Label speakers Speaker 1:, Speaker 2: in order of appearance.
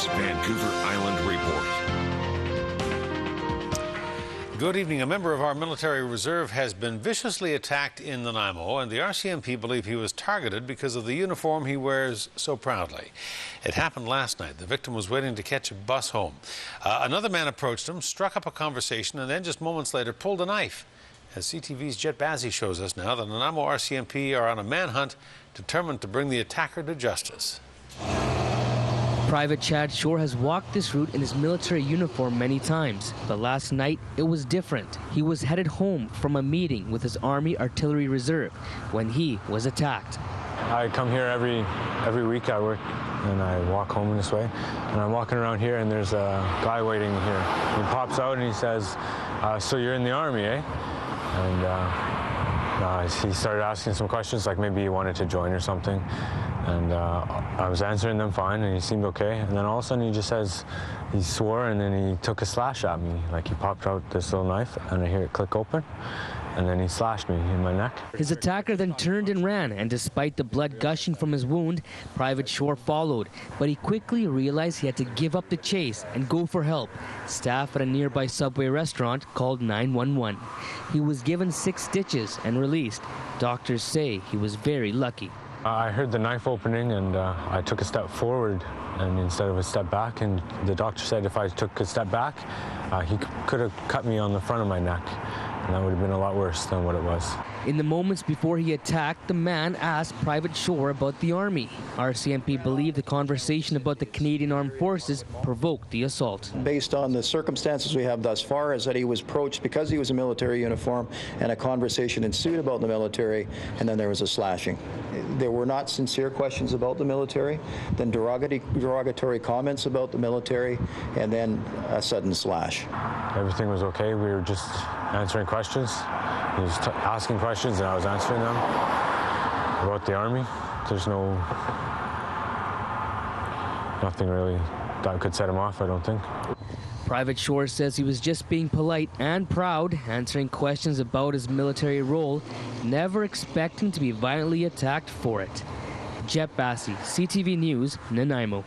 Speaker 1: News Vancouver Island Report.
Speaker 2: Good evening. A member of our military reserve has been viciously attacked in Nanaimo, and the RCMP believe he was targeted because of the uniform he wears so proudly. It happened last night. The victim was waiting to catch a bus home. Another man approached him, struck up a conversation, and then just moments later pulled a knife. As CTV's Jet Bazzi shows us now, the Nanaimo RCMP are on a manhunt, determined to bring the attacker to justice.
Speaker 3: Private Chad Shore has walked this route in his military uniform many times, but last night it was different. He was headed home from a meeting with his Army Artillery Reserve when he was attacked.
Speaker 4: I come here every week. I work and I walk home this way, and I'm walking around here and there's a guy waiting here. He pops out and he says, "So you're in the Army, eh?" And he started asking some questions, like maybe he wanted to join or something. And I was answering them fine, and he seemed okay. And then all of a sudden he just says, he swore, and then he took a slash at me. Like he popped out this little knife, and I hear it click open, and then he slashed me in my neck.
Speaker 3: His attacker then turned and ran, and despite the blood gushing from his wound, Private Shore followed. But he quickly realized he had to give up the chase and go for help. Staff at a nearby Subway restaurant called 911. He was given 6 stitches and released. Doctors say he was very lucky.
Speaker 4: I heard the knife opening, and I took a step forward and instead of a step back, and the doctor said if I took a step back, he could have cut me on the front of my neck, and that would have been a lot worse than what it was.
Speaker 3: In the moments before he attacked, the man asked Private Shore about the Army. RCMP believed the conversation about the Canadian Armed Forces provoked the assault.
Speaker 5: Based on the circumstances we have thus far, is that he was approached because he was in military uniform, and a conversation ensued about the military, and then there was a slashing. There were not sincere questions about the military, then derogatory comments about the military, and then a sudden slash.
Speaker 4: Everything was okay. We were just answering questions. He was asking questions, and I was answering them about the Army. There's nothing really that could set him off, I don't think.
Speaker 3: Private Shore says he was just being polite and proud, answering questions about his military role, never expecting to be violently attacked for it. Jet Bazzi, CTV News, Nanaimo.